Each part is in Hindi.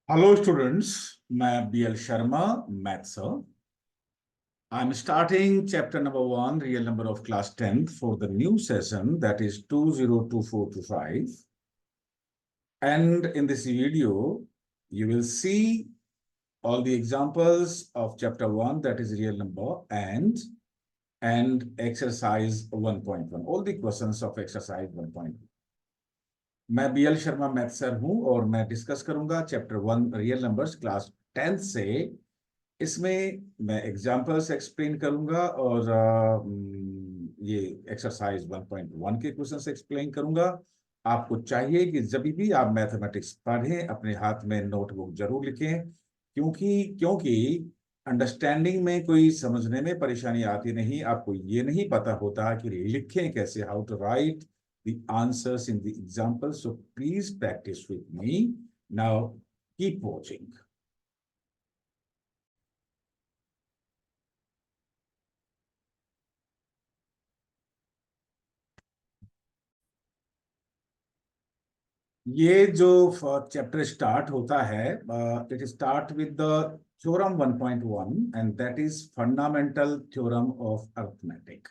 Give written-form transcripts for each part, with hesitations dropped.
Hello students, मैं BL Sharma, Maths sir. I'm starting chapter number 1, real number of class 10th for the new session that is 202425. And in this video, you will see all the examples of chapter 1 that is real number and exercise 1.1, all the questions of exercise 1.1. मैं BL शर्मा मैथ सर हूं और मैं डिस्कस करूंगा chapter 1 real numbers class 10th से। इसमें मैं एग्जांपल्स एक्सप्लेन करूंगा और ये एक्सरसाइज 1.1 के क्वेश्चंस एक्सप्लेन करूंगा। आपको चाहिए कि जब भी आप मैथमेटिक्स पढ़ें अपने हाथ में नोटबुक जरूर लिखें, क्योंकि अंडरस्टैंडिंग में कोई समझने में परेशानी आती नहीं, आपको ये नहीं पता होता कि लिखें कैसे, how to write the answers in the example. So please practice with me. Now keep watching. ये जो चैप्टर स्टार्ट होता है, it start with the theorem 1.1 and that is fundamental theorem of arithmetic.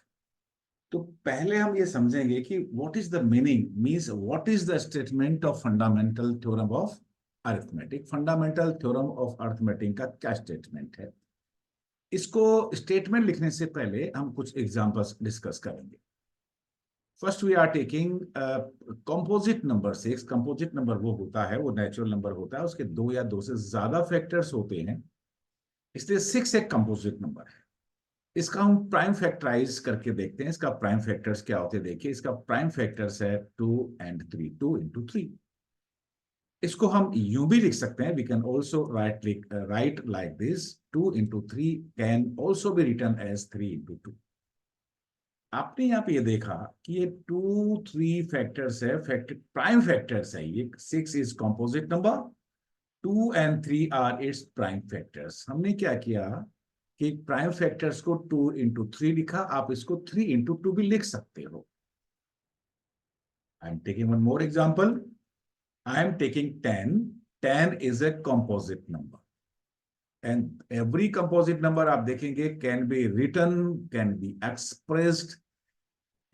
तो पहले हम ये समझेंगे कि what is the meaning, means what is the statement of fundamental theorem of arithmetic. Fundamental theorem of arithmetic का क्या स्टेटमेंट है, इसको स्टेटमेंट लिखने से पहले हम कुछ एग्जांपल्स डिस्कस करेंगे। First we are taking composite number 6। Composite number वो होता है, वो नेचुरल नंबर होता है, उसके दो या दो से ज्यादा फैक्टर्स होते हैं, इसलिए 6 एक कंपोजिट नंबर है। इसका हम प्राइम फैक्टराइज करके देखते हैं। इसका प्राइम फैक्टर्स क्या होते हैं, देखिए इसका प्राइम फैक्टर्स है 2 and 3, 2 into 3। इसको हम यूं भी लिख सकते हैं, we can also write like this, 2 into 3 can also be written as 3 into 2। आपने यहाँ पे ये देखा कि ये 2, 3 फैक्टर्स है, प्राइम फैक्टर्स है। ये 6 is composite number, 2 and 3 are its prime factors. हमने क्या किया कि प्राइम फैक्टर्स को 2 into 3 लिखा, आप इसको 3 into 2 भी लिख सकते हो। I am taking one more example. I am taking 10। 10 is a composite number and every composite number आप देखेंगे can be written, can be expressed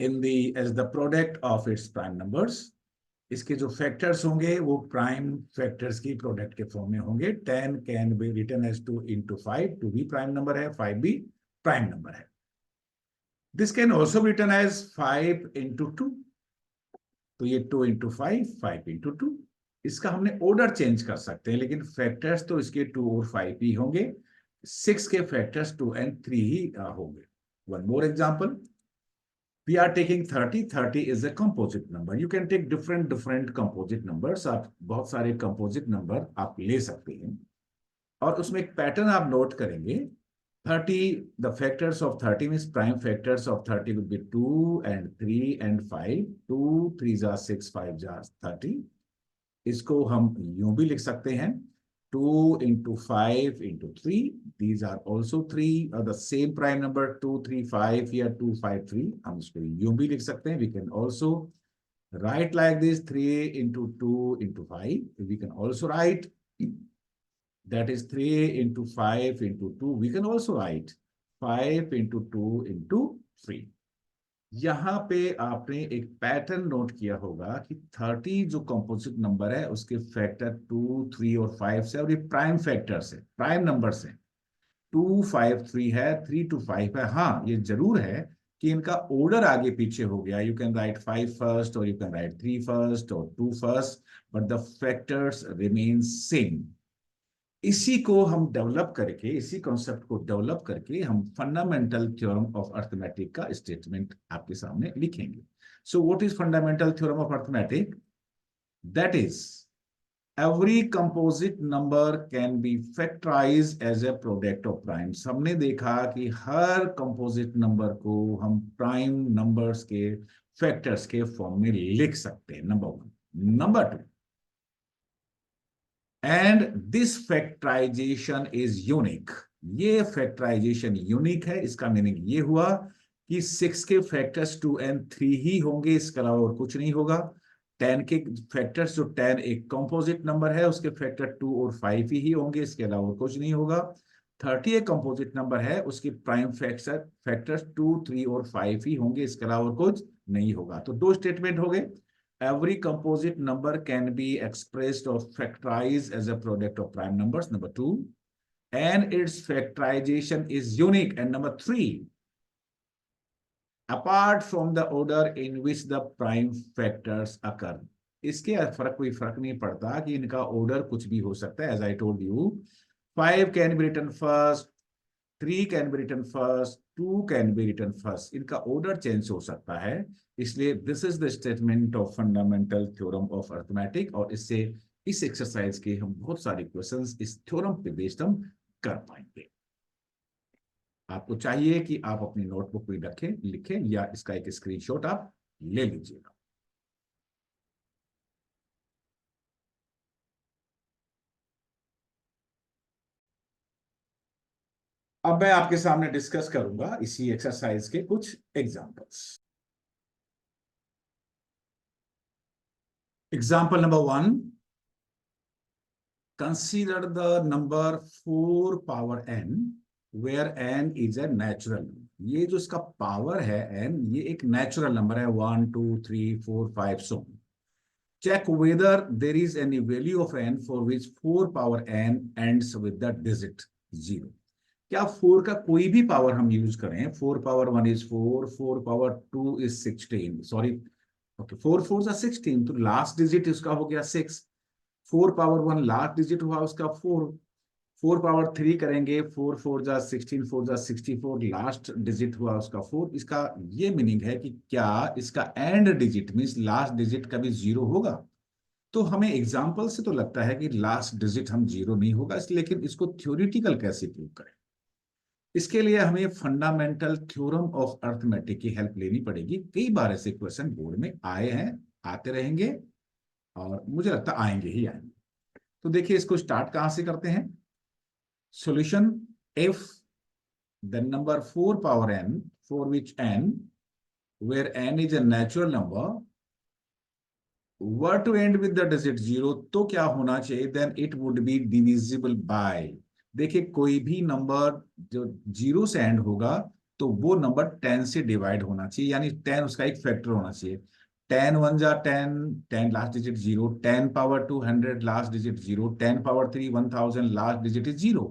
in the as the product of its prime numbers. इसके जो फैक्टर्स होंगे वो प्राइम फैक्टर्स की प्रोडक्ट के फॉर्म में होंगे। 10 can be written as 2 into 5, 2 भी प्राइम नंबर है, 5 भी प्राइम नंबर है। This can also be written as 5 into 2, तो ये 2 into 5, 5 into 2। इसका हमने ऑर्डर चेंज कर सकते हैं, लेकिन फैक्टर्स तो इसके 2 और 5 ही होंगे। 6 के फैक्टर्स 2 and 3 ही होंगे। One more example, we are taking 30. 30 is a composite number. You can take different composite numbers. आप बहुत सारे composite number आप ले सकते हैं और उसमें एक पैटर्न आप नोट करेंगे। 30, the factors of 30 means prime factors of 30 will be 2 and 3 and 5. 2 3 are 6, 5 are 30। इसको हम यूं भी लिख सकते हैं, 2 into 5 into 3, these are also 3 are the same prime number, 2 3 5 here, 2 5 3। हम इसको यूं भी लिख सकते हैं, we can also write like this, 3 into 2 into 5। we can also write that is 3 into 5 into 2। we can also write 5 into 2 into 3। यहां पे आपने एक पैटर्न नोट किया होगा कि 30 जो कंपोजिट नंबर है उसके फैक्टर 2 3 और 5 से, और ये प्राइम फैक्टर्स है, प्राइम नंबर्स है। 2 5 3 है, 3 2 5 है। हाँ ये जरूर है कि इनका ऑर्डर आगे पीछे हो गया। यू कैन राइट 5 फर्स्ट और यू कैन राइट 3 फर्स्ट और 2 first, but the factors remain same. इसी को हम डेवलप करके, इसी कॉन्सेप्ट को डेवलप करके हम फंडामेंटल थ्योरम ऑफ अरिथमेटिक का स्टेटमेंट आपके सामने लिखेंगे। So what is fundamental theorem of arithmetic? That is every composite number can be factorised as a product of primes. हमने देखा कि हर कंपोजिट नंबर को हम प्राइम नंबर्स के फैक्टर्स के फॉर्म में लिख सकते हैं, number 1। Number 2, and this factorisation is unique. ये फैक्टराइजेशन यूनिक है। इसका मीनिंग ये हुआ कि 6 के फैक्टर्स 2 and 3 ही होंगे, इसके अलावा और कुछ नहीं होगा। 10 के फैक्टर्स, जो 10 एक कंपोजिट नंबर है, उसके फैक्टर 2 और 5 ही होंगे, इसके अलावा कुछ नहीं होगा। 30 एक कंपोजिट नंबर है, उसकी प्राइम फैक्टर्स 2, 3 और 5 ही होंगे, इसके अलावा कुछ नहीं होगा। तो दो स्टेटमेंट हो गए। Every composite number can be expressed or factorized as a product of prime numbers, number 2, and its factorization is unique, and number 3, apart from the order in which the prime factors occur. इसके कोई फर्क नहीं पड़ता कि इनका ऑर्डर कुछ भी हो सकता है। As I told you, 5 can be written first, 3 can be written first, 2 can be written first, इनका ऑर्डर चेंज हो सकता है। इसलिए this is the statement of fundamental theorem of arithmetic, और इससे इस एक्सरसाइज के हम बहुत सारे क्वेश्चंस इस थ्योरम पे बेस्ड हम कर पाएंगे। आपको चाहिए कि आप अपनी नोटबुक में रखें, लिखें, या इसका एक स्क्रीनशॉट आप ले लीजिएगा। अब मैं आपके सामने डिस्कस करूंगा इसी एक्सरसाइज के कुछ examples. Example number 1, consider the number 4 power n where n is a natural number। ये जो इसका पावर है n, ये एक नेचुरल नंबर है, 1 2 3 4 5 so check whether there is any value of n for which 4 power n ends with the digit 0। क्या 4 का कोई भी पावर हम यूज करें, 4 power 1 is 4, 4 power 2 is 16, sorry, okay, 4 4 जा 16, तो लास्ट डिजिट उसका हो गया 6। 4 पावर 1 लास्ट डिजिट हुआ उसका 4। 4 पावर 3 करेंगे, 4 4 जा 16, 4 जा 64, लास्ट डिजिट हुआ उसका 4। इसका ये मीनिंग है कि क्या इसका and digit means last digit कभी जीरो होगा? तो हमें एग्जाम्पल से तो लगता है कि लास्ट डिजिट हम जीरो नहीं होगा, इसलिए, लेकिन इसको थ्योरेटिकल कैसे प्रूव करें? इसके लिए हमें फंडामेंटल थ्योरम ऑफ अर्थमेटिक की हेल्प लेनी पड़ेगी। कई बार ऐसे क्वेश्चन बोर्ड में आए हैं, आते रहेंगे, और मुझे लगता है आएंगे ही आएंगे। तो देखिए, इसको स्टार्ट कहां से करते हैं। Solution, if the number 4 power n for which n where n is a natural number were to end with the digit 0, तो क्या होना चाहिए? Then it would be divisible by. देखिए, कोई भी नंबर जो जीरो से एंड होगा तो वो नंबर 10 से डिवाइड होना चाहिए, यानी 10 उसका एक फैक्टर होना चाहिए। 10 1 जा 10, 10 last digit 0, 10 power 2 100 last digit 0, 10 power 3 1000 last digit is 0।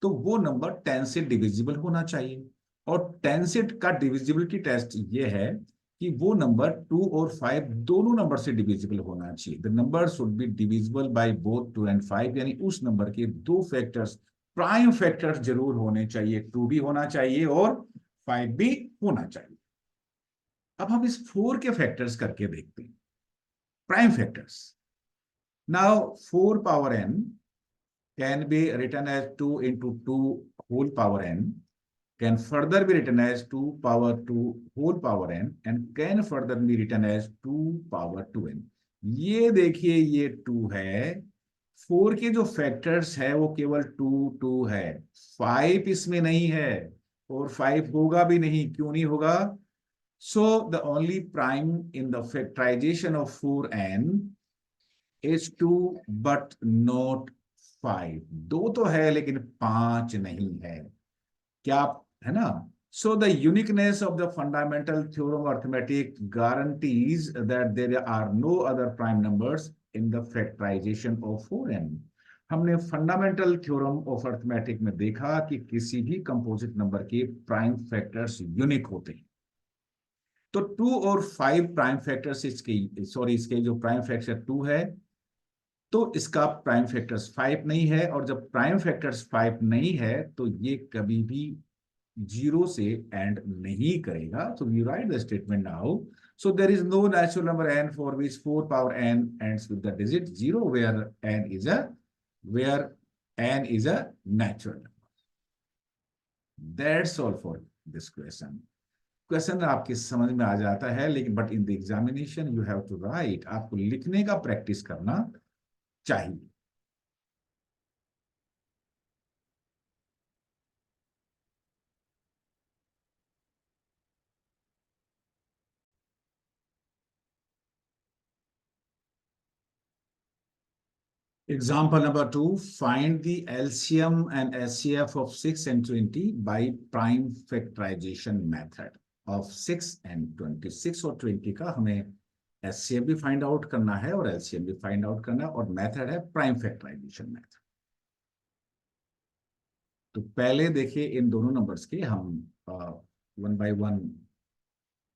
तो वो नंबर 10 से डिविजिबल होना चाहिए। और 10 से का डिविजिबिलिटी टेस्ट ये है कि वो नंबर 2 और 5 दोनों नंबर से डिविजिबल होना चाहिए। The number should be divisible by both 2 and 5, यानी उस नंबर के दो फैक्टर्स, प्राइम फैक्टर्स जरूर होने चाहिए, 2 भी होना चाहिए और 5 भी होना चाहिए। अब हम इस 4 के फैक्टर्स करके देखते हैं, prime factors. Now 4 power n can be written as 2 into 2 whole power n, can further be written as 2 power 2 whole power n, and can further be written as 2 power 2n। ये देखिए, ये 2 है। 4 के जो फैक्टर्स है वो केवल 2 2 है, 5 इसमें नहीं है, और 5 होगा भी नहीं। क्यों नहीं होगा? So the only prime in the factorisation of 4n is 2 but not 5। दो तो है लेकिन 5 नहीं है। क्या, है ना? So the uniqueness of the fundamental theorem of arithmetic guarantees that there are no other prime numbers in the factorization of 4n। हमने फंडामेंटल थ्योरम ऑफ अर्थमेटिक में देखा कि किसी भी कंपोजिट नंबर के प्राइम फैक्टर्स यूनिक होते हैं। तो 2 और 5 प्राइम फैक्टर्स इसके, सॉरी, इसके जो प्राइम फैक्टर 2 है, तो इसका प्राइम फैक्टर्स 5 नहीं है, और जब प्राइम फैक्टर्स 5 नहीं है तो ये कभी भी जीरो से एंड नहीं करेगा। So you write the statement now. So there is no natural number n for which 4 power n ends with the digit 0 where n is a natural number। That's all for this question। Question आपके समझ में आ जाता है, लेकिन but in the examination you have to write, आपको लिखने का प्रैक्टिस करना चाहिए। Example number 2, find the LCM and SCF of 6 and 20 by prime factorization method of 6 and 20. 6 और 20 का हमें SCF भी फाइंड आउट करना है और LCM भी फाइंड आउट करना है, और मेथड है प्राइम फैक्टराइजेशन मेथड। तो पहले देखिए इन दोनों नंबर्स के हम 1 by 1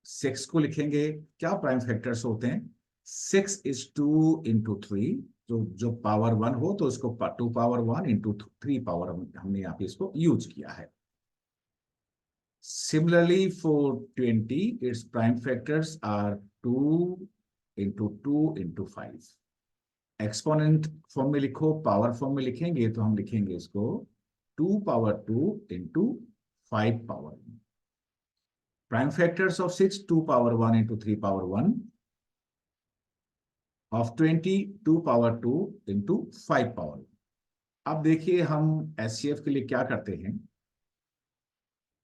6 को लिखेंगे। क्या प्राइम फैक्टर्स होते हैं? 6 is 2 into 3, जो पावर 1 हो तो इसको 2 पावर 1 into 3 पावर, हमने यहाँ पे इसको यूज किया है। Similarly for 20, its prime factors are 2 into 2 into 5। Exponent form में लिखो, पावर फॉर्म में लिखेंगे तो हम लिखेंगे इसको 2 power 2 into 5 power 1। Prime factors of 6, 2 power 1 into 3 power 1, of 20, 2 power 2 into 5 power 1। अब देखिए हम एचसीएफ के लिए क्या करते हैं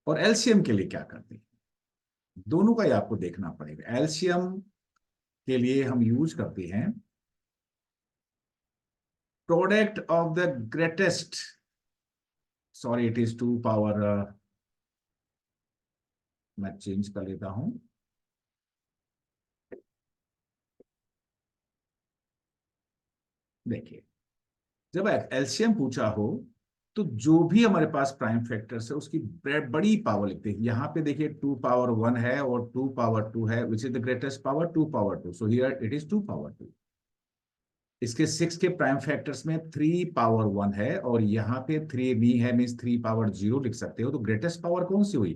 और एलसीएम के लिए क्या करते हैं, दोनों का ही आपको देखना पड़ेगा। एलसीएम के लिए हम यूज करते हैं product of the greatest, sorry it is 2 power, मैं चेंज कर लेता हूं। देखिए जब एलसीएम पूछा हो तो जो भी हमारे पास प्राइम फैक्टर्स है उसकी बड़ी पावर लिखते हैं। यहाँ पे देखिए 2 पावर 1 है और 2 पावर 2 है, which is the greatest power 2 power 2, so here it is 2 power 2। इसके 6 के प्राइम फैक्टर्स में 3 पावर 1 है और यहाँ पे 3 नहीं है, मीन्स 3 पावर 0 लिख सकते हो। तो ग्रेटेस्ट पावर कौन सी हुई?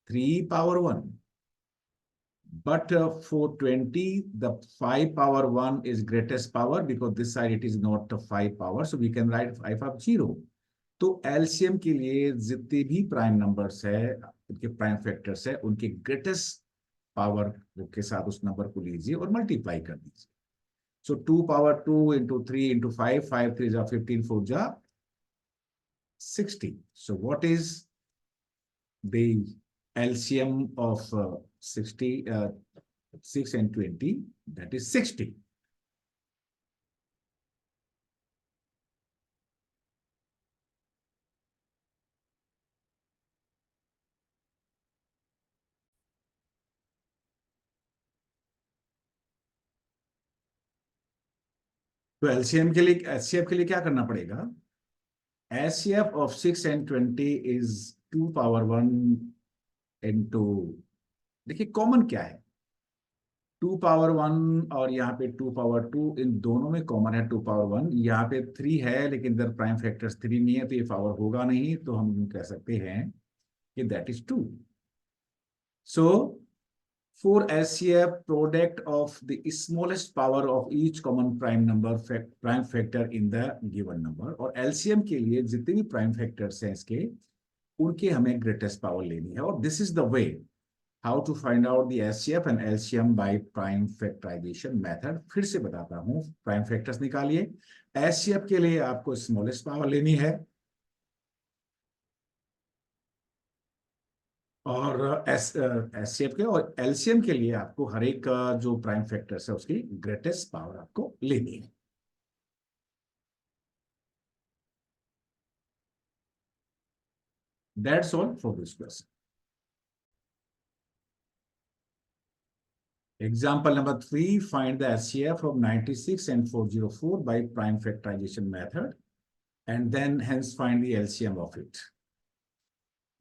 3 power 1। But for 20, the 5 power 1 is greatest power because this side it is not a 5 power, so we can write 5 of 0। तो एलसीएम के लिए जितने भी प्राइम नंबर्स है, उनके प्राइम फैक्टर्स है, उनके ग्रेटेस्ट पावर के साथ उस नंबर को लीजिए और मल्टीप्लाई कर दीजिए। सो 2 पावर 2 into 3 into 5, 5 3 जा 15, 4 जा 60। So what is the LCM of 60, 6 and 20? That is 60। तो एलसीएम के लिए, एचसीएफ के लिए क्या करना पड़ेगा? HCF of 6 and 20 is 2 power 1 into, देखिए कॉमन क्या है? 2 पावर 1 और यहाँ पे 2 पावर 2, इन दोनों में कॉमन है 2 पावर 1। यहाँ पे 3 है लेकिन इधर प्राइम फैक्टर्स 3 नहीं है तो ये पावर होगा नहीं, तो हम कह सकते हैं कि that is 2। So for SCF, product of the smallest power of each common prime number prime factor in the given number, और LCM के लिए जितने भी प्राइम फैक्टर्स हैं इसके, उनके हमें ग्रेटेस्ट पावर लेनी है। और this is the way how to find out the HCF and LCM by prime factorisation method. फिर से बताता हूं, प्राइम फैक्टर्स निकालिए। एचसीएफ के लिए आपको स्मॉलेस्ट पावर लेनी है और एचसीएफ के, और एलसीएम के लिए आपको हर एक जो प्राइम फैक्टर्स है उसकी ग्रेटेस्ट पावर आपको लेनी है। That's all for this question. Example number 3, find the SCF of 96 and 404 by prime factorization method, and then hence find the LCM of it।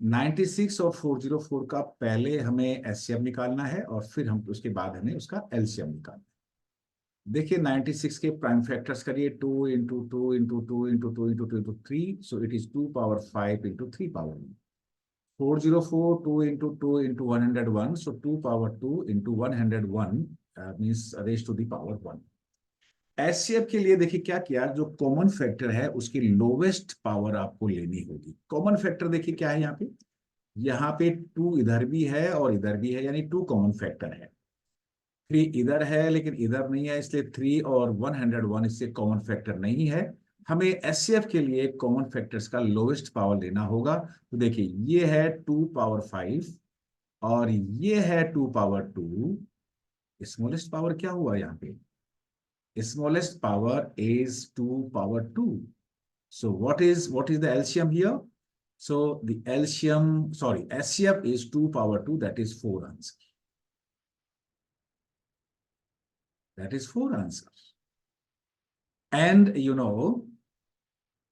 96 और 404 का पहले हमें एचसीएफ निकालना है और फिर हम उसके बाद हमें उसका एलसीएम निकालना है। देखिए 96 के प्राइम फैक्टर्स करिए, 2 into 2 into 2 into 2 into 2 into 3, so it is 2 power 5 into 3 power 1। 404, 2 into 2 into 101, so 2 power 2 into 101 means raised to the power 1। HCF के लिए देखिए क्या किया, जो कॉमन फैक्टर है उसकी लोवेस्ट पावर आपको लेनी होगी। कॉमन फैक्टर देखिए क्या है यहाँ पे 2 इधर भी है और इधर भी है, यानी 2 कॉमन फैक्टर है। 3 इधर है लेकिन इधर नहीं है, इसलिए 3 और 101 इससे कॉमन फैक्टर नहीं है। हमें एचसीएफ के लिए कॉमन फैक्टर्स का लोवेस्ट पावर लेना होगा। तो देखिए ये है 2 पावर 5 और ये है 2 पावर 2। स्मॉलेस्ट पावर क्या हुआ यहाँ पे? smallest power is 2 power 2. So what is the LCM here? So the LCM, sorry, SCF is 2 power 2, that is 4 answers. That is 4 answers. And you know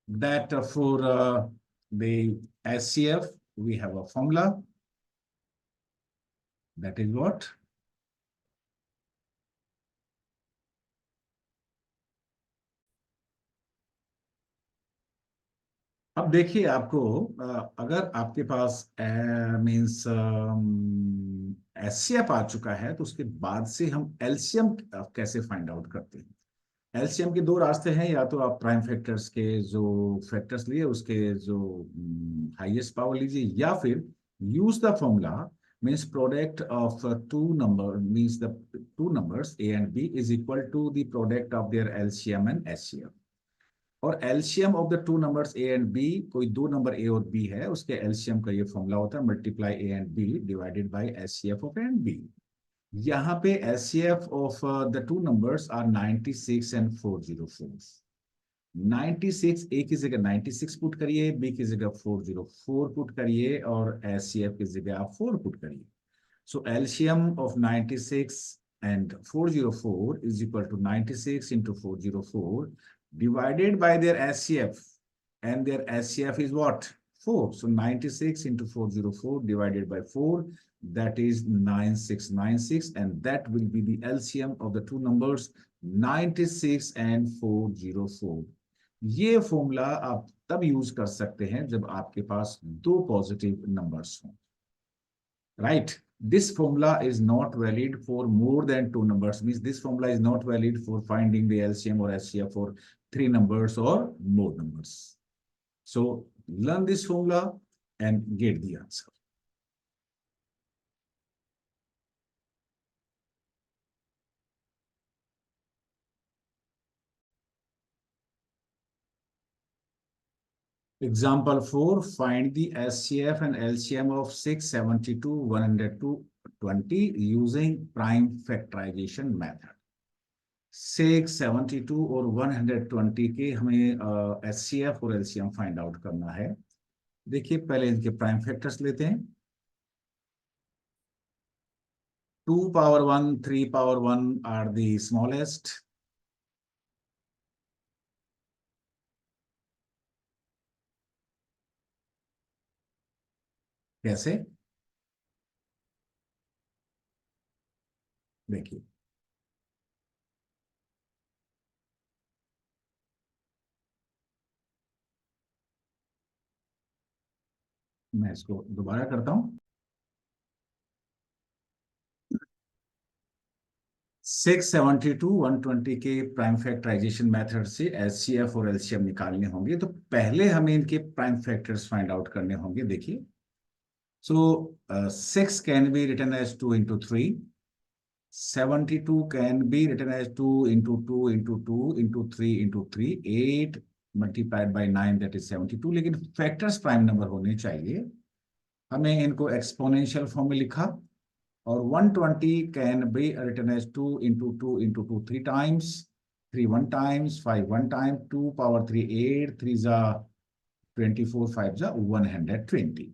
that for the SCF, we have a formula. That is what? अब देखिए आपको अगर आपके पास मीन्स एचसीएफ आ चुका है तो उसके बाद से हम एलसीएम कैसे फाइंड आउट करते हैं। एलसीएम के दो रास्ते हैं, या तो आप प्राइम फैक्टर्स के जो फैक्टर्स लिए उसके जो हाईएस्ट पावर लीजिए, या फिर use the formula means product of two number means the two numbers A and B is equal to the product of their LCM and HCF. और LCM of the two numbers A and B, कोई दो नंबर ए और बी है उसके एलसीएम का ये फॉर्मूला होता है multiply a and b divided by HCF of a and b. यहाँ पे HCF of the two numbers are 96 and 404। 96 a की जगह 96 पुट करिए, बी की जगह 404 पुट करिए और एचसीएफ की जगह आप 4 पुट करिए। सो LCM of 96 and 404 is equal to 96 into 404 divided by their SCF, and their SCF is what? 4. So 96 into 404 divided by 4, that is 9696, and that will be the LCM of the two numbers 96 and 404. ये फॉर्मूला आप तब यूज कर सकते हैं जब आपके पास दो पॉजिटिव नंबर्स हों, right? This formula is not valid for more than two numbers, means this formula is not valid for finding the LCM or SCF for three numbers or more numbers. So learn this formula and get the answer. Example 4, find the SCF and LCM of 672, 120 using prime factorization method. 672 और 120 के हमें SCF और LCM फाइंड आउट करना है। देखिए पहले इनके प्राइम फैक्टर्स लेते हैं। 2 power 1, 3 power 1 are the smallest. कैसे? देखिए मैं इसको दोबारा करता हूं। 672, 120 के प्राइम फैक्टराइजेशन मेथड से एचसीएफ और एलसीएम निकालने होंगे, तो पहले हमें इनके प्राइम फैक्टर्स फाइंड आउट करने होंगे। देखिए so 6 can be written as 2 into 3, 72 can be written as 2 into 2 into 2 into 3 into 3, 8 multiplied by 9, that is 72। लेकिन फैक्टर्स प्राइम नंबर होने चाहिए, हमें इनको एक्सपोनेंशियल फॉर्म में लिखा। और 120 can be written as 2 into 2 into 2 3 times, 3 1 times, 5 1 time, 2 power 3 8, 3 जा 24, 5 जा 120।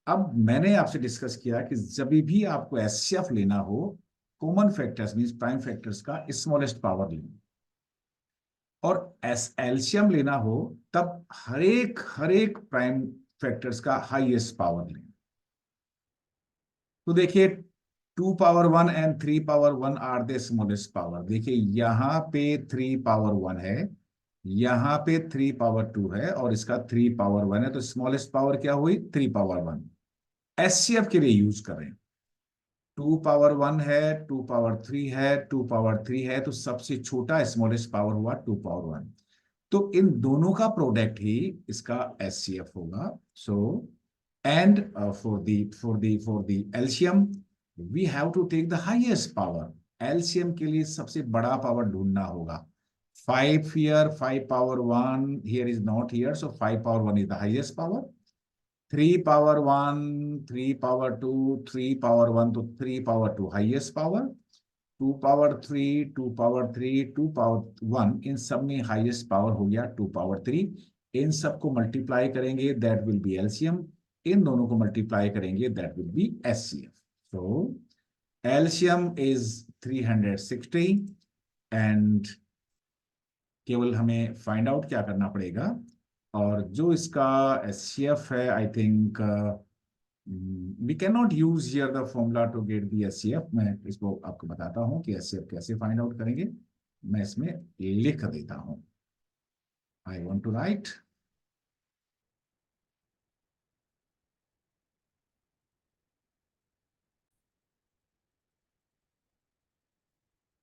अब मैंने आपसे डिस्कस किया कि जब भी आपको एचसीएफ लेना हो, common factors means prime factors का स्मॉलेस्ट पावर लेना, और एलसीएम लेना हो तब हर एक प्राइम फैक्टर्स का हाईएस्ट पावर लेना। तो देखिए 2 power 1 and 3 power 1 are the smallest power. देखिए यहां पे 3 power 1 है, यहां पे 3 power 2 है और इसका 3 power 1 है, तो स्मॉलेस्ट पावर क्या हुई? 3 power 1। एचसीएफ के लिए यूज करें, 2 power 1 है, 2 power 3 है, 2 power 3 है, तो सबसे छोटा स्मॉलेस्ट पावर हुआ 2 power 1। तो इन दोनों का प्रोडक्ट ही इसका एचसीएफ होगा। So and for the LCM we have to take the highest power. LCM के लिए सबसे बड़ा पावर ढूंढना होगा। 5 here, 5 power 1 here is not here, so 5 power 1 is the highest power। 3 power 1, 3 power 2, 3 power 1, तो 3 power 2 highest power। 2 power 3, 2 power 3, 2 power 1, इन सब में हाईएस्ट पावर हो गया 2 पावर 3। इन सबको मल्टीप्लाई करेंगे, दैट विल बी एलसीएम। इन दोनों को मल्टीप्लाई करेंगे, that will be HCF. So LCM is 360 and केवल हमें फाइंड आउट क्या करना पड़ेगा, और जो इसका एचसीएफ है, I think we can not use here the formula to get the HCF. मैं इसको आपको बताता हूं कि एचसीएफ कैसे फाइंड आउट करेंगे। मैं इसमें लिख देता हूं, आई वांट टू राइट।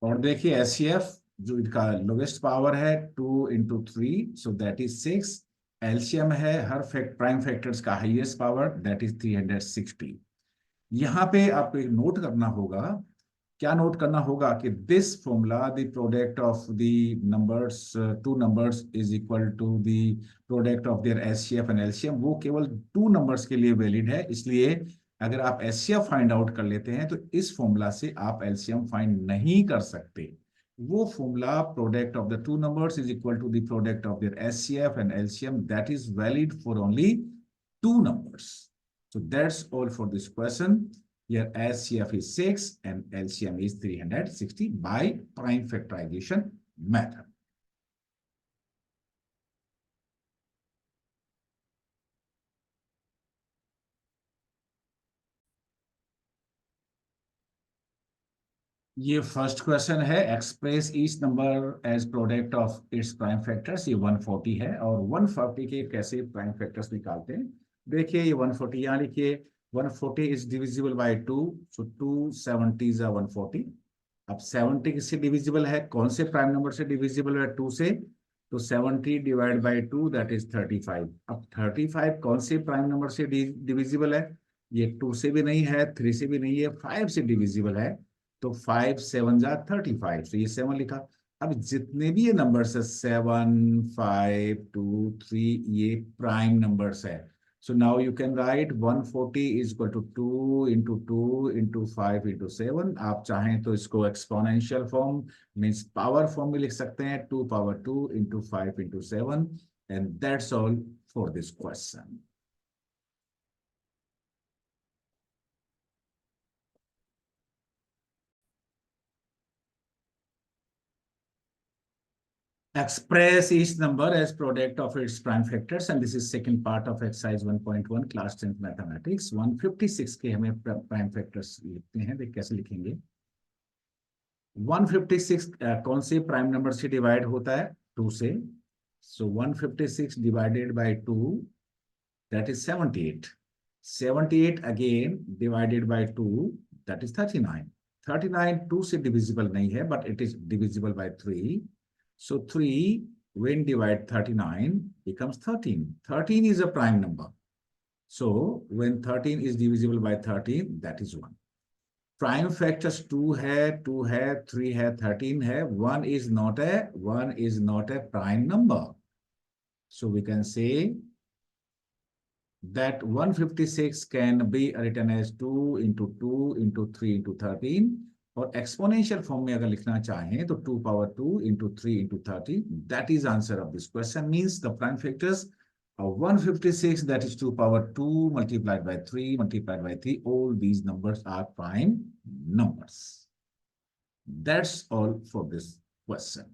और देखिए एचसीएफ जो इनका लोवेस्ट पावर है 2 into 3, so that is 6। LCM है हर प्राइम फैक्टर्स का हाईएस्ट पावर, दैट इज 360। यहाँ पे आपको एक नोट करना होगा। क्या नोट करना होगा कि this formula, the product of the numbers, two numbers is equal to the product of their HCF and LCM, वो केवल टू नंबर्स के लिए वैलिड है। इसलिए अगर आप एचसीएफ फाइंड आउट कर लेते हैं तो इस फॉर्मूला से आप एलसीएम फाइंड नहीं कर सकते। वो formula product of the two numbers is equal to the product of their HCF and LCM, that is valid for only two numbers. So that's all for this question. Here HCF is 6 and LCM is 360 by prime factorization method. ये फर्स्ट क्वेश्चन है, express each number as product of its prime factors. ये 140 है और 140 के कैसे प्राइम फैक्टर्स निकालते हैं। देखिए ये 140 यहाँ लिखिए, 140 is divisible bye 2, so 2 70 is 140। अब 70 किससे डिविजिबल है, कौन से प्राइम नंबर से डिविजिबल है, 2 से, तो 70 डिवाइड बाय 2 दैट इज 35। अब 35 कौन से प्राइम नंबर से डिविजिबल है, ये 2 से भी नहीं है, 3 से भी नहीं है, 5 से डिविजिबल है। तो 5 7 जा 35, तो ये 7 लिखा। अब जितने भी ये नंबर्स है 7 5 2 3, ये प्राइम नंबर्स है। So now you can write 140 is equal to 2 into 2 into 5 into 7। आप चाहें तो इसको exponential form means power form में लिख सकते हैं, 2 power 2 into 5 into 7, and that's all for this question. Express each number as product of its prime factors, and this is second part of exercise 1.1 class 10th mathematics। 156 के हमें प्राइम फैक्टर्स लिखते हैं, देख कैसे लिखेंगे। 156 कौन से प्राइम नंबर से डिवाइड होता है, 2 से। सो 156 divided by 2 that is 78। 78 again divided by 2 that is 39। 39 2 से डिविजिबल नहीं है but it is divisible bye 3। So 3 when divide 39 becomes 13. 13 is a prime number. So when 13 is divisible by 13, that is 1. Prime factors 2 है, 2 है, 3 है, 13 है, 1 is not a prime number. So we can say that 156 can be written as 2 into 2 into 3 into 13। और एक्सपोनेंशियल फॉर्म में अगर लिखना चाहें तो 2 power 2 into 3 into 30, that is answer of this question। means the prime factors of 156, that is 2 power 2 multiplied by 3 multiplied by 3, all these numbers are prime numbers। That's all for this question।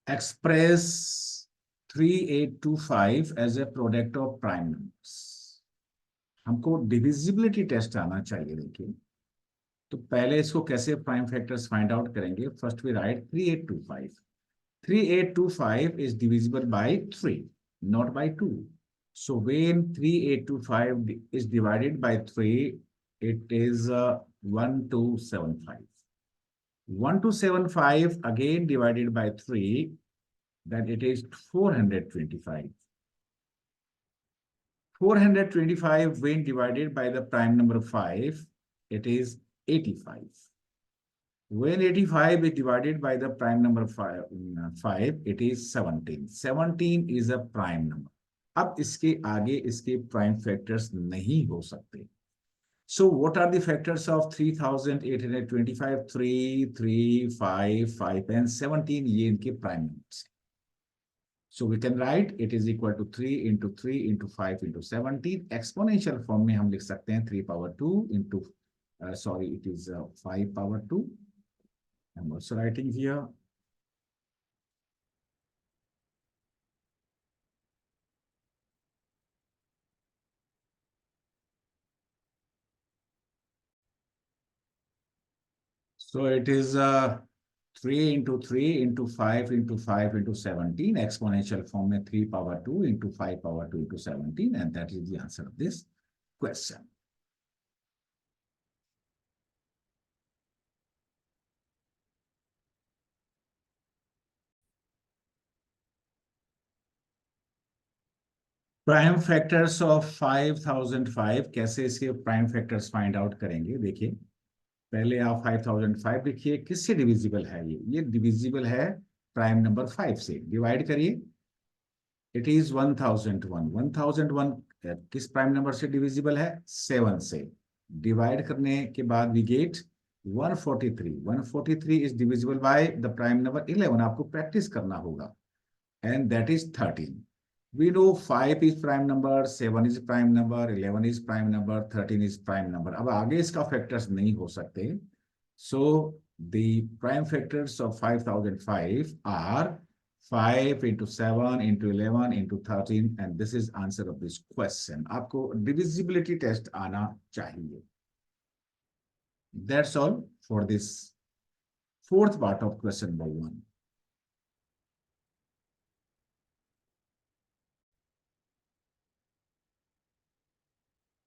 Express 3825 as a product of prime numbers। हमको डिविजिबिलिटी टेस्ट आना चाहिए। देखिए तो पहले इसको कैसे प्राइम फैक्टर्स फाइंड आउट करेंगे। First we write 3825। 3825 is divisible by 3, not by 2। So when 3825 is divided by 3, it is 1275। 1275 again divided by 3, then it is 425। 425 when divided by the prime number 5, it is 85। When 85 is divided by the prime number 5, it is 17. 17 is a prime number. अब इसके आगे इसके prime factors नहीं हो सकते. So what are the factors of 3825? 3, 3, 5, 5 and 17. ये इनके prime numbers. So we can write it is equal to 3 into 3 into 5 into 17. Exponential form में हम लिख सकते हैं 3 power 2 into, it is 5 power 2. I'm also writing here. So it is 3 into 3 into 5 into 5 into 17, exponential form में 3 power 2 into 5 power 2 into 17, and that is the answer of this question. Prime factors of 5005, कैसे इसके प्राइम फैक्टर्स फाइंड आउट करेंगे? देखिए, पहले आप 5005 लिखिए. किससे डिविजिबल है? ये डिविजिबल है प्राइम नंबर 5 से. डिवाइड करिए. It is 1001. 1001 किस प्राइम नंबर से डिविजिबल है? 7 से. डिवाइड करने के बाद we get 143. 143 is divisible by the prime number 11. आपको प्रैक्टिस करना होगा. And that is 13. We know 5 is prime number, 7 is prime number, 11 is prime number, 13 is prime number. अब आगे इसका factors नहीं हो सकते. So the prime factors of 5005 are 5 into 7 into 11 into 13, and this is answer of this question. आपको divisibility test आना चाहिए. That's all for this fourth part of question number 1.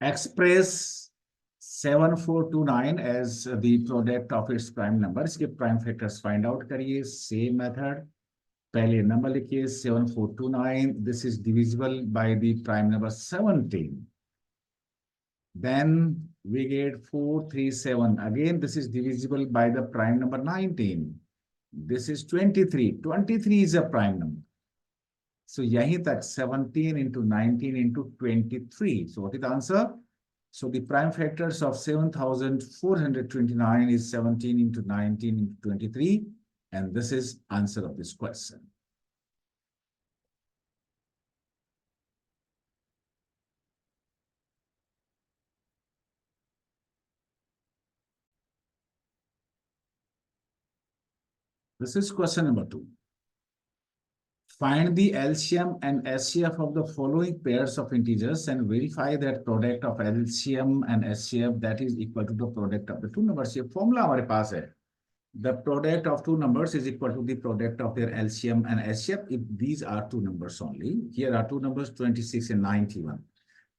Express 7429 as the product of its prime number. इसके prime factors find out करिए. Same method. पहले नंबर लिखिए 7429. This is divisible by the prime number 17. Then we get 437. Again, this is divisible by the prime number 19. This is 23. 23 is a prime number. So yahi tak 17 into 19 into 23. So what is the answer? So the prime factors of 7429 is 17 into 19 into 23. And this is answer of this question. This is question number 2. Find the LCM and SCF of the following pairs of integers and verify that product of LCM and SCF that is equal to the product of the two numbers. ये formula हमारे पास है. The product of two numbers is equal to the product of their LCM and SCF if these are two numbers only. Here are two numbers 26 and 91.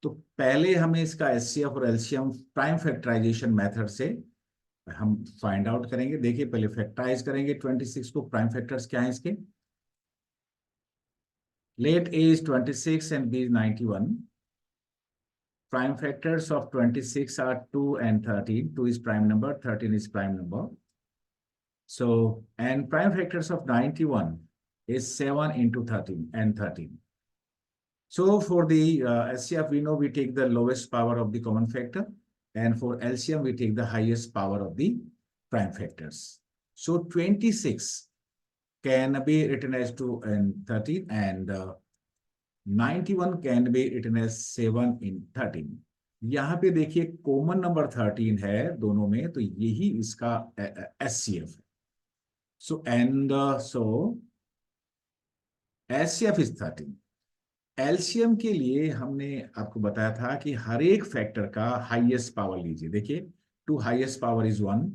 तो पहले हमें इसका SCF और LCM प्राइम फैक्टराइजेशन मेथड से हम फाइंड आउट करेंगे. देखिए, पहले फैक्टराइज करेंगे 26 को. प्राइम फैक्टर्स क्या है इसके? Let A is 26 and B is 91. Prime factors of 26 are 2 and 13. 2 is prime number, 13 is prime number. So, and prime factors of 91 is 7 into 13 and 13. So for the SCF, we know we take the lowest power of the common factor. And for LCM, we take the highest power of the prime factors. So 26 can be written as 2 and 13, and 91 can be written as 7 in 13. यहाँ पे देखिए कॉमन नंबर 13 है दोनों में, तो यही इसका SCF है. So SCF is 13. LCM के लिए हमने आपको बताया था कि हर एक फैक्टर का हाईएस्ट पावर लीजिए. देखिए, 2 highest power is 1,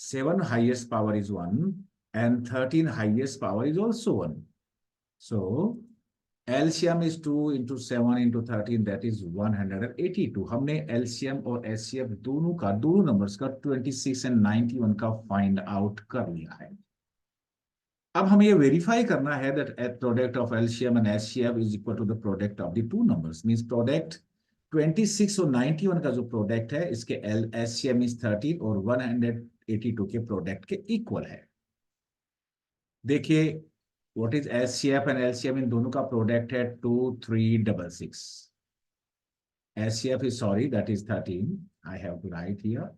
7 highest power is 1, and 13 highest power is also 1. So LCM is 2 into 7 into 13, that is 182. हमने LCM और SCF दोनों नंबर्स का 26 and 91 का फाइंड आउट कर लिया है. अब हमें ये वेरीफाई करना है that product of LCM and SCF is equal to the product of the two numbers. Means product 26 और 91 का जो प्रोडक्ट है, इसके LCM is 13 और 82 के प्रोडक्ट के इक्वल है। देखिए what is HCF and LCM, इन दोनों का प्रोडक्ट है 2366। HCF is sorry that is 13, I have to write here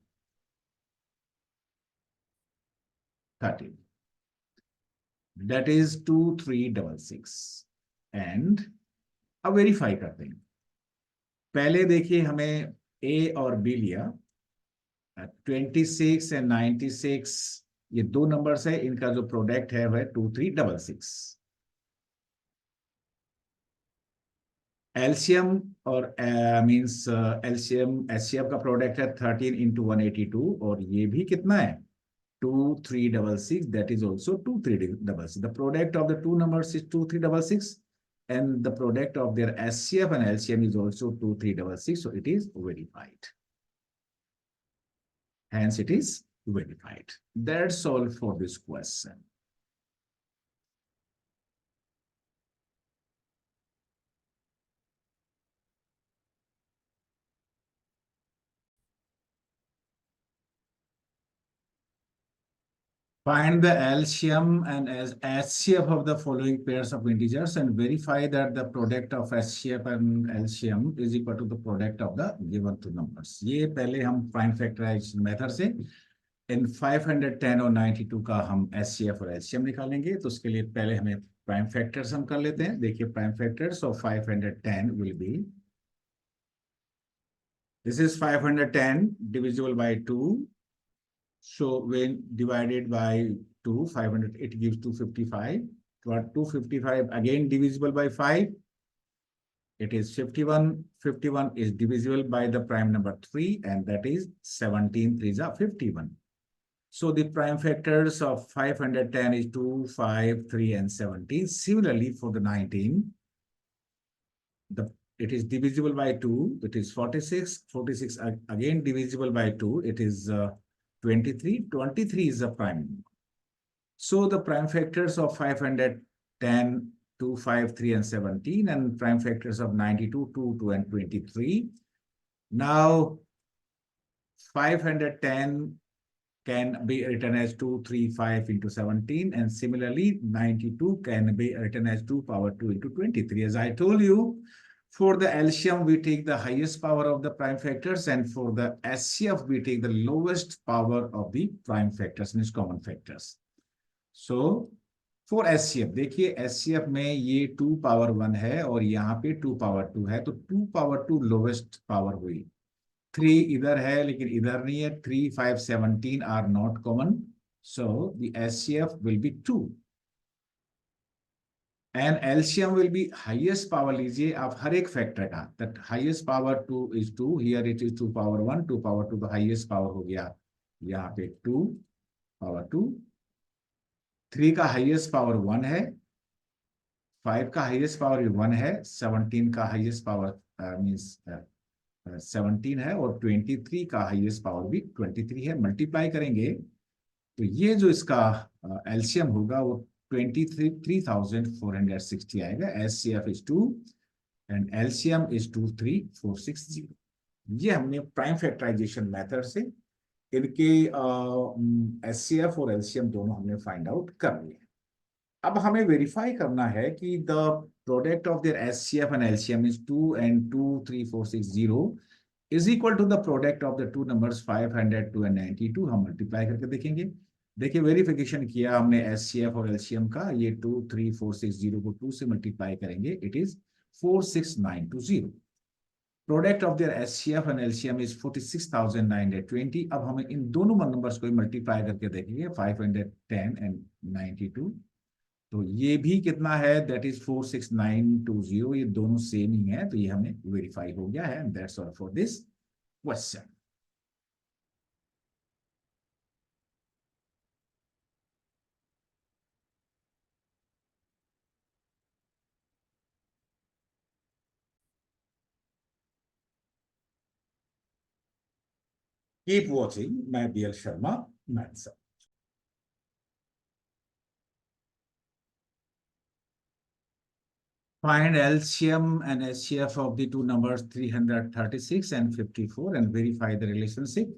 13, that is 2366। And अब वेरीफाई करते हैं। पहले देखिए हमें ए और बी लिया, 26 एंड 96, ये दो नंबर्स है, इनका जो प्रोडक्ट है वह 2366। एलसीएम और मींस एलसीएम एचसीएफ का प्रोडक्ट है 13 इंटू 182, और ये भी कितना है 2366, that is also 2366। The product of the two numbers is 2366 and the product of their SCF and LCM is also 2366, so it is verified. Hence it is verified. That's all for this question. Find the LCM and HCF of the following pairs of integers and verify that the product of HCF and LCM is equal to the product of the given two numbers. ये पहले हम prime factorization method से इन 510 और 92 का हम HCF और LCM निकालेंगे। तो उसके लिए पहले हमें प्राइम फैक्टर्स हम कर लेते हैं। देखिए prime factors of 510 will be, this is 510 divisible by 2, so when divided by 2, 500, it gives 255, but 255 again divisible by 5, it is 51. 51 is divisible by the prime number 3, and that is 17 3s are 51. So the prime factors of 510 is 2, 5, 3, and 17. Similarly, for the 19, it is divisible by 2, it is 46. 46 again divisible by 2, it is 23. 23 is a prime number. So the prime factors of 510, 2, 5, 3, and 17, and prime factors of 92, 2, 2, and 23. Now 510 can be written as 235 into 17, and similarly 92 can be written as 2 power 2 into 23. As I told you, for the LCM we take the highest power of the prime factors, and for the SCF we take the lowest power of the prime factors, means common factors. So for SCF देखिए SCF में ये 2 power 1 है और यहाँ पे 2 power 2 है, तो 2 power 2 lowest power हुई। 3 इधर है लेकिन इधर नहीं है, 3, 5, 17 are not common, so the SCF will be 2 and LCM will be highest power लीजिए आप हर एक फैक्टर का, that highest power 2 is 2, here it is 2 power 1, 2 power 2 the highest power हो गया यहाँ पे 2 power 2, 3 का हाईएस्ट पावर 1 है, 5 का हाईएस्ट पावर 1 है, 17 का हाईएस्ट पावर मींस 17 है, और 23 का हाईएस्ट पावर भी 23 है। मल्टीप्लाई करेंगे तो ये जो इसका एलसीएम होगा वो 23,460 आएगा। HCF is 2 and LCM is 23460। ये हमने प्राइम फैक्टराइजेशन मेथड से इनके एचसीएफ और एलसीएम दोनों हमने फाइंड आउट कर लिए। अब हमें वेरीफाई करना है कि the product of their HCF and LCM is 2 and 23460 is equal to the product of the two numbers 502 and 92। हम मल्टीप्लाई करके देखेंगे। देखिए वेरिफिकेशन किया हमने एचसीएफ और एलसीएम का, ये 23460 को 2 से मल्टीप्लाई करेंगे, it is 46920। Product of their HCF and LCM is 46,920। अब हमें इन दोनों नंबर्स को मल्टीप्लाई करके देखेंगे 510 and 92, तो ये भी कितना है, दैट इज 46920। ये दोनों सेम ही है, तो ये हमें वेरीफाई हो गया है। That's all for this question. Keep watching, मैं BL Sharma, Maths. Find LCM and HCF of the two numbers 336 and 54 and verify the relationship.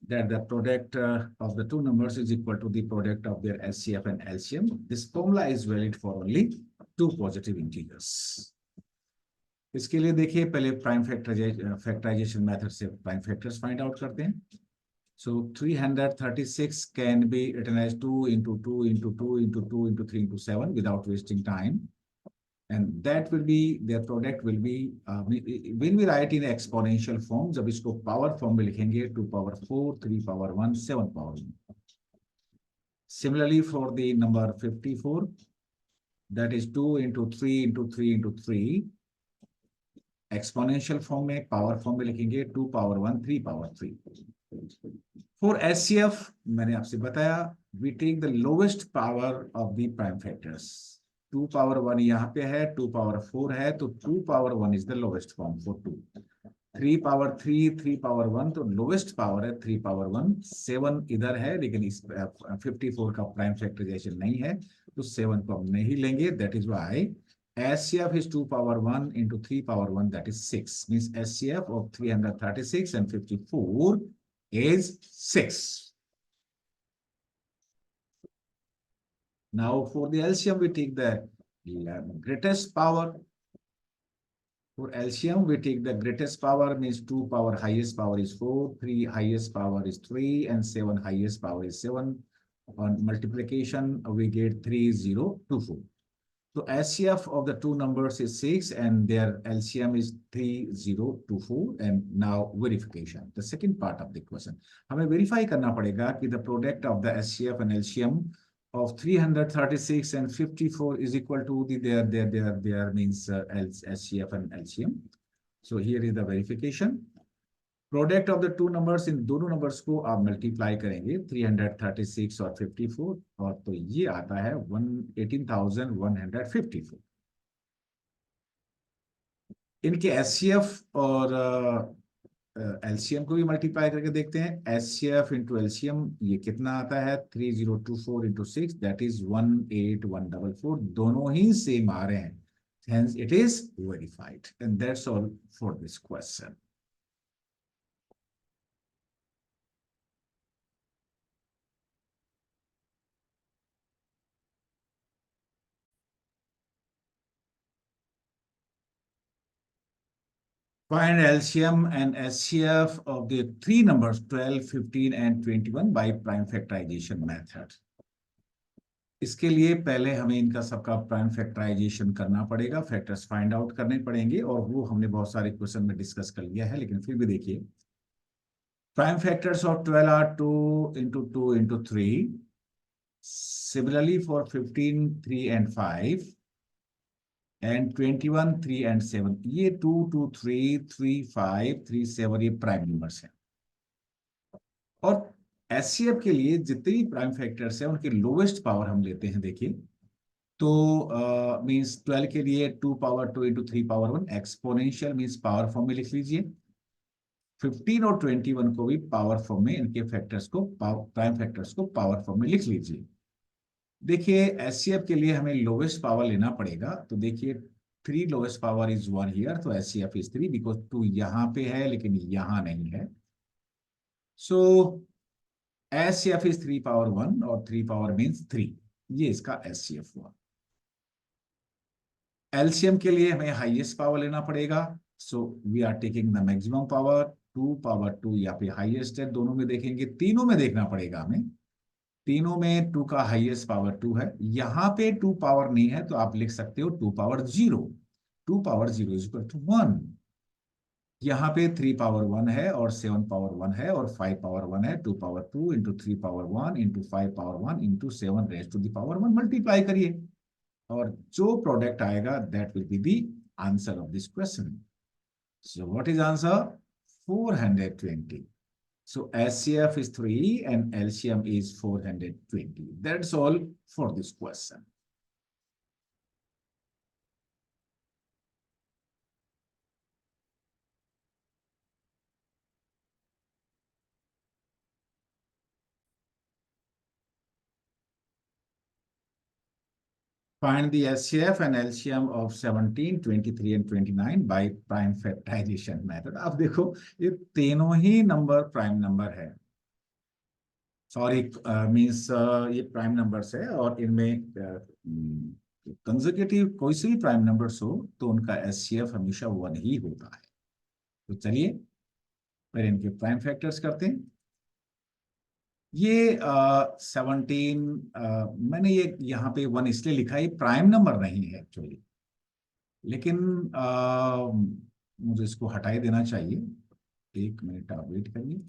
that the product of the two numbers is equal to the product of their HCF and LCM. This formula is valid for only two positive integers. इसके लिए देखिए पहले प्राइम फैक्टराइजेशन मेथड से प्राइम फैक्टर्स फाइंड आउट करते हैं. So 336 can be written as 2 into 2 into 2 into 2 into 3 into 7 without wasting time. And that will be, their product will be, when we write in exponential form, जब इसको power form में लिखेंगे 2 power 4, 3 power 1, 7 power 1. Similarly for the number 54, that is 2 into 3 into 3 into 3. Exponential form में, power form में लिखेंगे 2 power 1, 3 power 3. For HCF, मैंने आपसे बताया, we take the lowest power of the prime factors. 2 power 1 यहाँ पे है, 2 power 4 है, तो 2 power 1 is the lowest form for 2. 3 power 3, 3 power 1, तो lowest power है 3 power 1. 7 इधर है, लेकिन इस 54 का prime factorization नहीं है, तो 7 को हम नहीं लेंगे. That is why HCF is 2 power 1 into 3 power 1, that is 6. Means HCF of 336 and 54 is 6. Now for the LCM, we take the greatest power. For LCM, we take the greatest power, means 2 power highest power is 4, 3 highest power is 3, and 7 highest power is 7. On multiplication, we get 3024. So HCF of the two numbers is 6 and their LCM is 3024. And now verification, the second part of the question. हमें verify करना पड़ेगा कि the product of the HCF and LCM of 336 and 54 is equal to the their means HCF and LCM. So here is the verification. Product of the two numbers, इन दोनों नंबर्स को आप मल्टीप्लाई करेंगे 336 और 54, और तो ये आता है 18,154. इनके एचसीएफ और एलसीएम को भी मल्टीप्लाई करके देखते हैं. एचसीएफ इंटू एलसीएम ये कितना आता है, 3024 इंटू 6, दैट इज 18144. दोनों ही सेम आ रहे हैं, hence it is verified. And that's all for this question. Find LCM and HCF of the three numbers 12, 15 and 21 by prime factorization method. इसके लिए पहले हमें इनका सबका प्राइम फैक्टराइजेशन करना पड़ेगा, फैक्टर्स फाइंड आउट करने पड़ेंगे, और वो हमने बहुत सारे क्वेश्चन में डिस्कस कर लिया है, लेकिन फिर भी देखिए. Prime factors of 12 are 2 into 2 into 3. Similarly for 15, 3 and 5. And 21, 3 and 7. ये 2, 2, 3, 3, 5, 3, 7 ये प्राइम नंबर्स हैं. और एचसीएफ के लिए जितनी प्राइम फैक्टर्स हैं उनके लोवेस्ट पावर हम लेते हैं. देखिए तो मींस 12 के लिए 2 power 2 into 3 power 1. Exponential means power form में लिख लीजिए. 15 और 21 को भी पावर फॉर्म में, इनके फैक्टर्स को, प्राइम फैक्टर्स को पावर फॉर्म में लिख लीजिए. देखिए एचसीएफ के लिए हमें लोवेस्ट पावर लेना पड़ेगा. तो देखिए 3 लोवेस्ट पावर इज 1 हियर, तो एचसीएफ इज 3 बिकॉज 2 यहाँ पे है लेकिन यहाँ नहीं है. सो एचसीएफ इज 3 power 1 और 3 power मीन्स 3. ये इसका एचसीएफ हुआ. एलसीएम के लिए हमें हाईएस्ट पावर लेना पड़ेगा. So we are taking the maximum power. 2 power 2 या फिर हाईएस्ट है, दोनों में देखेंगे, तीनों में देखना पड़ेगा हमें. तीनों में 2 का हाईएस्ट पावर 2 है. यहां पे 2 पावर नहीं है तो आप लिख सकते हो 2 power 0. 2 power 0 is equal to 1. यहाँ पे 3 power 1 है और 7 power 1 है और 5 power 1 है. 2 power 2 into 3 power 1 into 5 power 1 into 7 raised to the power 1. Multiply करिए और जो प्रोडक्ट आएगा that will be the answer of this question. So what is answer? 420. So HCF is 3 and LCM is 420. That's all for this question. Find the HCF and LCM of 17, 23 and 29 by prime factorization method. अब देखो ये तीनों ही नंबर प्राइम नंबर है. सॉरी मीन्स ये प्राइम नंबर्स है और इनमें कंसेक्यूटिव कोई से भी प्राइम नंबर्स हो तो उनका एचसीएफ हमेशा 1 ही होता है। तो चलिए फिर इनके प्राइम फैक्टर्स करते हैं। ये 17 मैंने ये यहाँ पे 1 इसलिए लिखा है, ये प्राइम नंबर नहीं है एक्चुअली, लेकिन मुझे इसको हटाई देना चाहिए। 1 मिनट आप वेट करिए।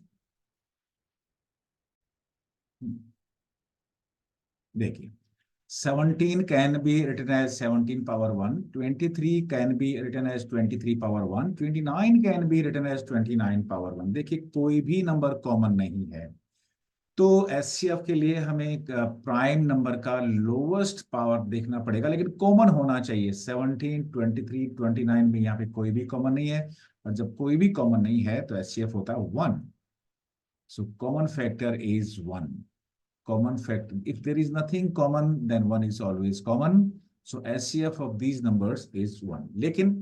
देखिए 17 can be written as 17 power 1, 23 can be written as 23 power 1, 29 can be written as 29 power 1। देखिए कोई भी नंबर कॉमन नहीं है, तो एचसीएफ के लिए हमें एक प्राइम नंबर का लोवेस्ट पावर देखना पड़ेगा, लेकिन कॉमन होना चाहिए। 17, 23, 29 में यहाँ पे कोई भी कॉमन नहीं है, और जब कोई भी कॉमन नहीं है तो एचसीएफ होता है 1। So common factor is 1। Common factor. If there is nothing common, then 1 is always common. So HCF of these numbers is 1. लेकिन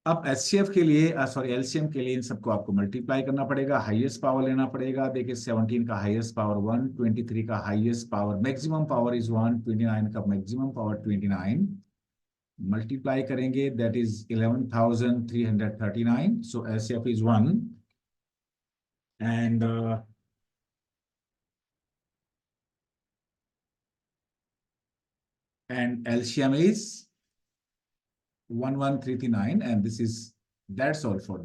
अब HCF के लिए सॉरी एलसीएम के लिए इन सबको आपको मल्टीप्लाई करना पड़ेगा, हाईएस्ट पावर लेना पड़ेगा। देखिए 17 का हाईएस्ट पावर 1, 23 का highest power maximum power is 1, 29 का मैक्सिमम पावर 29। मल्टीप्लाई करेंगे that is 11,339। So HCF is 1 and LCM is 1139, and this is that's all for this.